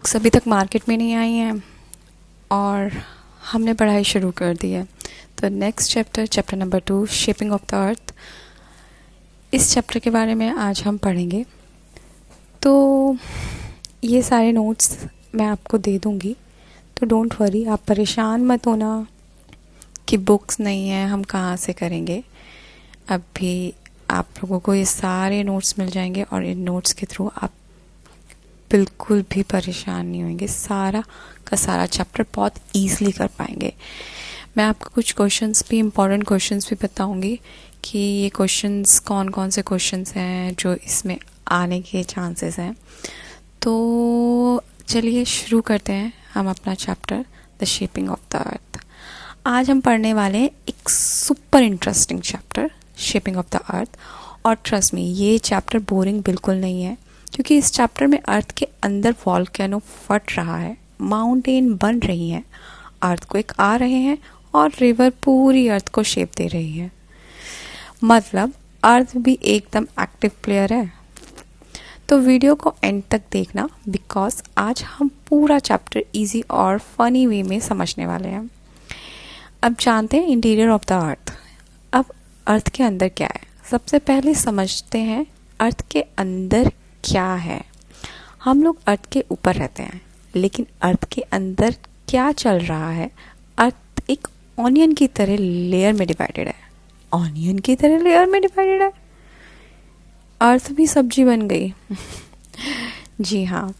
Books अभी तक market में नहीं आई हैं और हमने पढ़ाई शुरू कर दी है। तो next chapter number 2, shaping of the earth, इस चैप्टर के बारे में आज हम पढ़ेंगे। तो ये सारे नोट्स मैं आपको दे दूँगी, तो डोंट वरी, आप परेशान मत होना कि बुक्स नहीं है, हम कहाँ से करेंगे। अभी आप लोगों को ये सारे नोट्स मिल जाएंगे और इन नोट्स के थ्रू आप बिल्कुल भी परेशान नहीं होंगे, सारा का सारा चैप्टर बहुत ईज़िली कर पाएंगे। मैं आपको कुछ क्वेश्चंस भी, इम्पॉर्टेंट क्वेश्चंस भी बताऊंगी कि ये क्वेश्चंस कौन कौन से क्वेश्चंस हैं जो इसमें आने के चांसेस हैं। तो चलिए शुरू करते हैं हम अपना chapter the shaping of the earth. आज हम पढ़ने वाले हैं एक super interesting chapter, shaping of the earth. और ट्रस्ट मी, ये चैप्टर बोरिंग बिल्कुल नहीं है, क्योंकि इस चैप्टर में अर्थ के अंदर वॉल्केनो फट रहा है, माउंटेन बन रही हैं, अर्थक्वेक आ रहे हैं और रिवर पूरी अर्थ को शेप दे रही है। मतलब अर्थ भी एकदम एक्टिव प्लेयर है। तो वीडियो को एंड तक देखना, बिकॉज आज हम पूरा चैप्टर इजी और फनी वे में समझने वाले हैं। अब जानते हैं इंटीरियर ऑफ द अर्थ। अब अर्थ के अंदर क्या है, सबसे पहले समझते हैं अर्थ के अंदर क्या है। हम लोग अर्थ के ऊपर रहते हैं, लेकिन अर्थ के अंदर क्या चल रहा है। अर्थ एक ऑनियन की तरह लेयर में डिवाइडेड है। ऑनियन की तरह लेयर में डिवाइडेड है, अर्थ भी सब्जी बन गई। जी हाँ,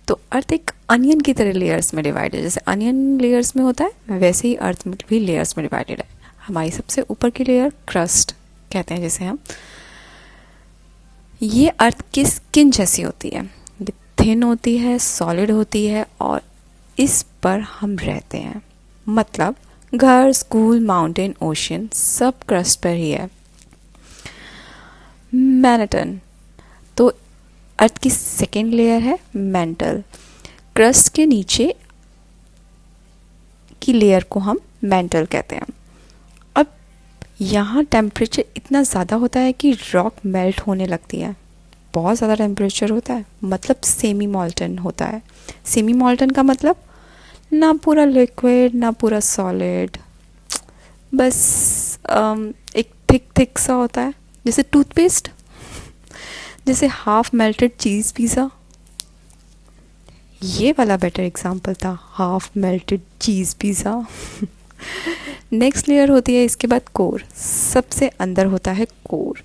तो अर्थ एक अनियन की तरह लेयर्स में डिवाइडेड है। जैसे अनियन लेयर्स में होता है, वैसे ही अर्थ में भी लेयर्स में डिवाइडेड है। हमारी सबसे ऊपर की लेयर क्रस्ट कहते हैं जिसे हम, ये अर्थ की स्किन जैसी होती है। ये थिन होती है, सॉलिड होती है और इस पर हम रहते हैं। मतलब घर, स्कूल, माउंटेन, ओशन सब क्रस्ट पर ही है। मैनटन, तो अर्थ की सेकेंड लेयर है मेंटल। क्रस्ट के नीचे की लेयर को हम मेंटल कहते हैं। अब यहाँ टेम्परेचर इतना ज़्यादा होता है कि रॉक मेल्ट होने लगती है। बहुत ज़्यादा टेम्परेचर होता है, मतलब सेमी मॉल्टन होता है। सेमी मॉल्टन का मतलब ना पूरा लिक्विड ना पूरा सॉलिड, बस एक थिक सा होता है, जैसे टूथपेस्ट, जैसे हाफ मेल्टेड चीज़ पिज़्ज़ा। ये वाला बेटर एग्जांपल था, half melted cheese pizza. Next layer होती है इसके बाद कोर। सबसे अंदर होता है कोर।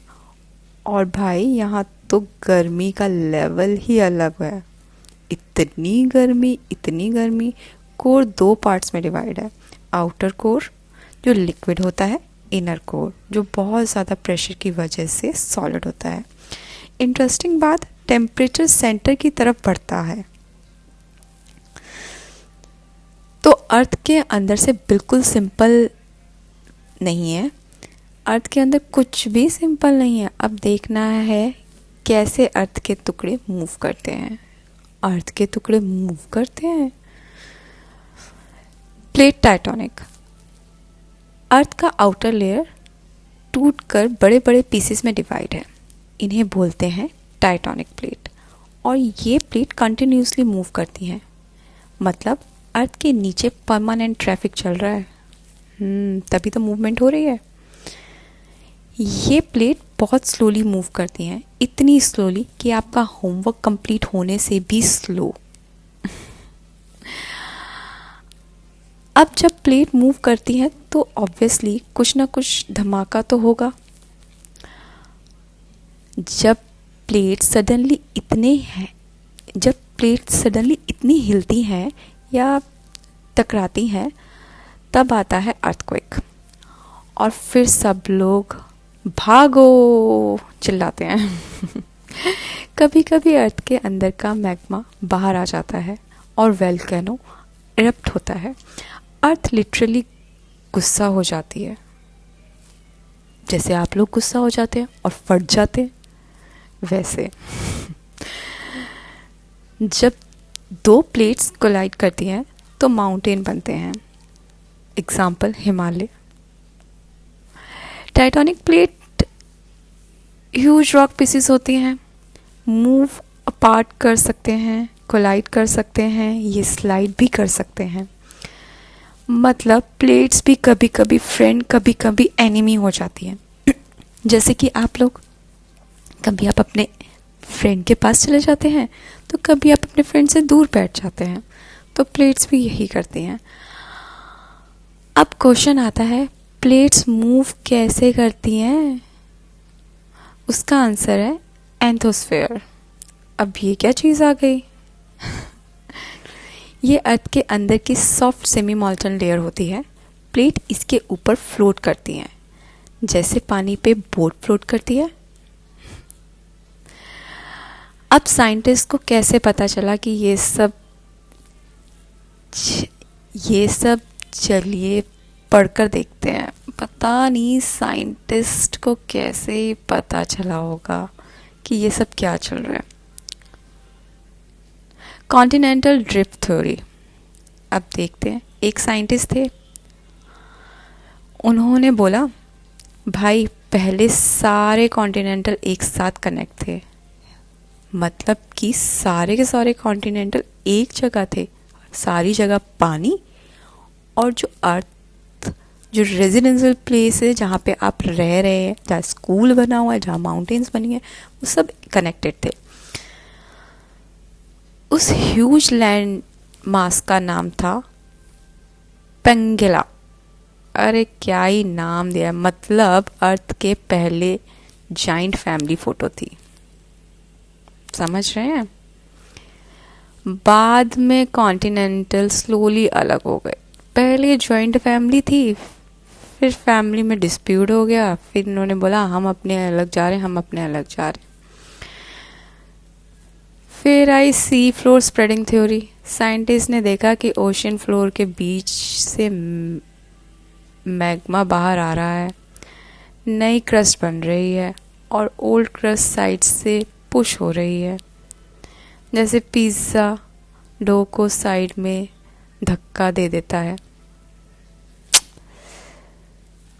और भाई यहाँ तो गर्मी का लेवल ही अलग है। इतनी गर्मी। कोर 2 पार्ट्स में डिवाइड है। आउटर कोर जो लिक्विड होता है, इनर कोर जो बहुत ज़्यादा प्रेशर की वजह से सॉलिड होता है। इंटरेस्टिंग बात, टेम्परेचर सेंटर की तरफ बढ़ता है। तो अर्थ के अंदर से बिल्कुल सिंपल नहीं है। अर्थ के अंदर कुछ भी सिंपल नहीं है। अब देखना है कैसे अर्थ के टुकड़े मूव करते हैं। अर्थ के टुकड़े मूव करते हैं। प्लेट टेक्टोनिक, अर्थ का आउटर लेयर टूटकर बड़े बड़े पीसेस में डिवाइड है। इन्हें बोलते हैं टेक्टोनिक प्लेट। और ये प्लेट कंटिन्यूसली मूव करती हैं। मतलब अर्थ के नीचे परमानेंट ट्रैफिक चल रहा है, तभी तो मूवमेंट हो रही है। ये प्लेट बहुत स्लोली मूव करती हैं, इतनी स्लोली कि आपका होमवर्क कंप्लीट होने से भी स्लो। अब जब प्लेट मूव करती हैं तो ऑब्वियसली कुछ ना कुछ धमाका तो होगा। जब प्लेट सडनली इतनी हिलती हैं या टकराती हैं, तब आता है अर्थक्वेक। और फिर सब लोग भागो चिल्लाते हैं। कभी कभी अर्थ के अंदर का मैग्मा बाहर आ जाता है और वोल्केनो इरप्ट होता है। अर्थ लिटरली गुस्सा हो जाती है, जैसे आप लोग गुस्सा हो जाते हैं और फट जाते हैं, वैसे। जब 2 प्लेट्स कोलाइड करती हैं तो माउंटेन बनते हैं। Example Himalaya. Tectonic plate huge rock pieces होती हैं, मूव अपार्ट कर सकते हैं, कोलाइड कर सकते हैं, ये स्लाइड भी कर सकते हैं। मतलब प्लेट्स भी कभी कभी फ्रेंड कभी कभी एनिमी हो जाती हैं। जैसे कि कभी आप अपने फ्रेंड के पास चले जाते हैं तो कभी आप अपने फ्रेंड से दूर बैठ जाते हैं, तो प्लेट्स भी यही करती हैं। अब क्वेश्चन आता है, प्लेट्स मूव कैसे करती हैं? उसका आंसर है एंथोस्फेयर। अब ये क्या चीज़ आ गई? ये अर्थ के अंदर की सॉफ्ट सेमी मॉल्टन लेयर होती है। प्लेट इसके ऊपर फ्लोट करती हैं, जैसे पानी पे बोट फ्लोट करती है। अब साइंटिस्ट को कैसे पता चला कि ये सब चलिए पढ़कर देखते हैं। पता नहीं साइंटिस्ट को कैसे पता चला होगा कि ये सब क्या चल रहा है। Continental drift theory. अब देखते हैं, एक साइंटिस्ट थे, उन्होंने बोला भाई पहले सारे कॉन्टिनेंटल एक साथ कनेक्ट थे, मतलब कि सारे के सारे कॉन्टिनेंटल एक जगह थे, सारी जगह पानी, और जो अर्थ जो रेजिडेंशियल प्लेस है जहाँ पे आप रह रहे हैं, जहाँ स्कूल बना हुआ है, जहाँ माउंटेन्स बनी है, वो सब कनेक्टेड थे। उस ह्यूज लैंड मास का नाम था पेंगेला। अरे क्या ही नाम दिया, मतलब अर्थ के पहले जाइंट फैमिली फोटो थी, समझ रहे हैं। बाद में कॉन्टिनेंटल स्लोली अलग हो गए। पहले जॉइंट फैमिली थी, फिर फैमिली में डिस्प्यूट हो गया, फिर इन्होंने बोला हम अपने अलग जा रहे हैं, हम अपने अलग जा रहे हैं। फिर आई sea floor spreading theory. Scientist ने देखा कि ओशन फ्लोर के बीच से मैग्मा बाहर आ रहा है, नई क्रस्ट बन रही है और ओल्ड क्रस्ट साइड से पुश हो रही है, जैसे पिज़्ज़ा डो को साइड में धक्का दे देता है।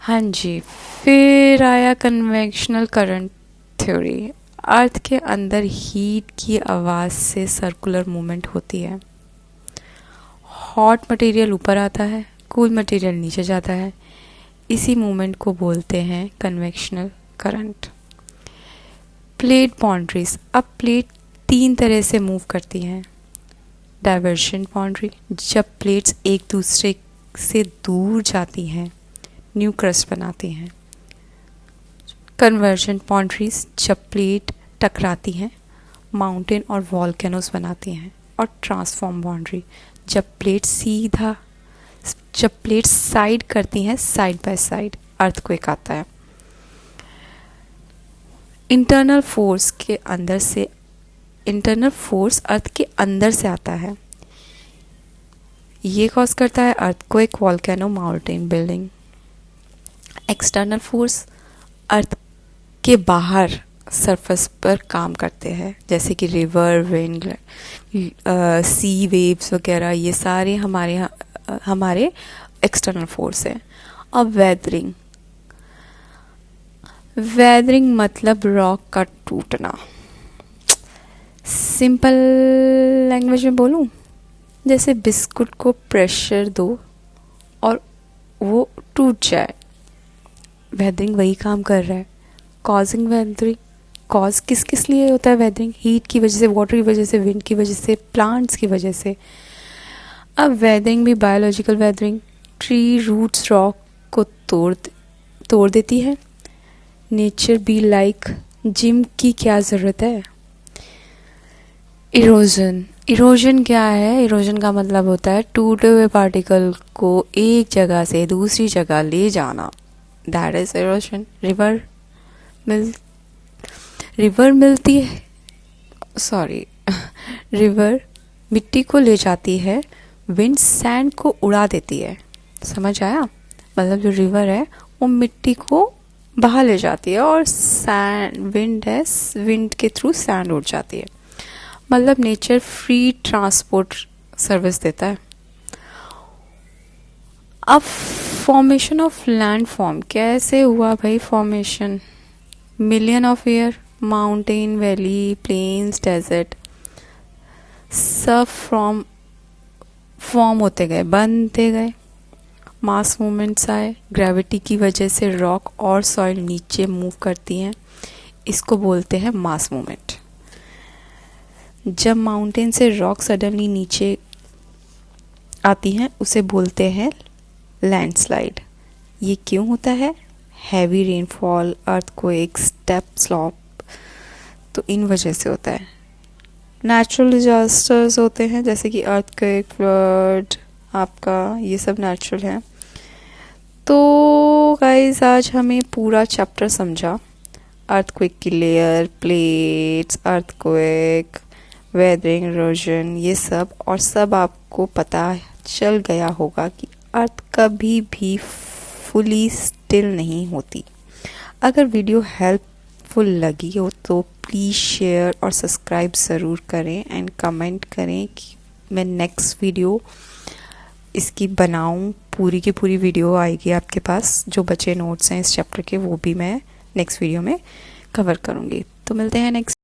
हाँ जी, फिर आया कन्वेंशनल करंट थ्योरी। अर्थ के अंदर हीट की आवाज़ से सर्कुलर मूवमेंट होती है। हॉट मटेरियल ऊपर आता है, कूल मटेरियल नीचे जाता है। इसी मूवमेंट को बोलते हैं कन्वेंशनल करंट। Plate boundaries. अब प्लेट 3 तरह से मूव करती हैं। डाइवर्जेंट बाउंड्री, जब प्लेट्स एक दूसरे से दूर जाती हैं, न्यू क्रस्ट बनाती हैं। कन्वर्जेंट बाउंड्रीज, जब प्लेट टकराती हैं, माउंटेन और वॉल्केनोस बनाती हैं। और ट्रांसफॉर्म बाउंड्री, जब प्लेट साइड करती हैं, साइड बाय साइड, अर्थक्वेक आता है। इंटरनल फोर्स अर्थ के अंदर से आता है। ये कॉज करता है earthquake, volcano, mountain building. External force earth के बाहर सरफेस पर काम करते हैं, जैसे कि रिवर, विंड, सी वेव्स वगैरह, ये सारे हमारे एक्सटर्नल फोर्स है। अब वेदरिंग मतलब रॉक का टूटना। सिंपल लैंग्वेज में बोलूं, जैसे बिस्कुट को प्रेशर दो और वो टूट जाए, वेदरिंग वही काम कर रहा है। कॉजिंग वेदरिंग, कॉज किस लिए होता है वेदरिंग? हीट की वजह से, वाटर की वजह से, विंड की वजह से, प्लांट्स की वजह से। अब वेदरिंग भी biological weathering, tree roots rock को तोड़ देती है। नेचर बी लाइक जिम की क्या ज़रूरत है। इरोजन क्या है? इरोजन का मतलब होता है टूटे हुए पार्टिकल को एक जगह से दूसरी जगह ले जाना, दैट इज इरोजन। रिवर मिट्टी को ले जाती है, विंड सैंड को उड़ा देती है। समझ आया? मतलब जो रिवर है वो मिट्टी को बहा ले जाती है और विंड के थ्रू सैंड उड़ जाती है। मतलब नेचर फ्री ट्रांसपोर्ट सर्विस देता है। अब फॉर्मेशन ऑफ लैंड फॉर्म कैसे हुआ भाई? Formation million of year, mountain, valley, plains, desert, सब फॉर्म होते गए, बनते गए, मास मूवमेंट्स आए, ग्रेविटी की वजह से रॉक और सॉइल नीचे मूव करती हैं, इसको बोलते हैं मास मूवमेंट। जब माउंटेन से रॉक सडनली नीचे आती हैं उसे बोलते हैं लैंडस्लाइड। ये क्यों होता है? Heavy rainfall, earthquake, step slope, तो इन वजह से होता है। नेचुरल डिजास्टर्स होते हैं जैसे कि अर्थक्वेक, फ्लड, आपका ये सब नेचुरल है। तो गाइस आज हमें पूरा चैप्टर समझा, अर्थक्वेक की layer, plates, earthquake, weathering, erosion, ये सब, और सब आपको पता चल गया होगा कि अर्थ कभी भी फुली स्टिल नहीं होती। अगर वीडियो हेल्पफुल लगी हो तो प्लीज़ शेयर और सब्सक्राइब ज़रूर करें एंड कमेंट करें कि मैं नेक्स्ट वीडियो इसकी बनाऊं। पूरी की पूरी वीडियो आएगी आपके पास, जो बचे नोट्स हैं इस चैप्टर के वो भी मैं नेक्स्ट वीडियो में कवर करूँगी। तो मिलते हैं नेक्स्ट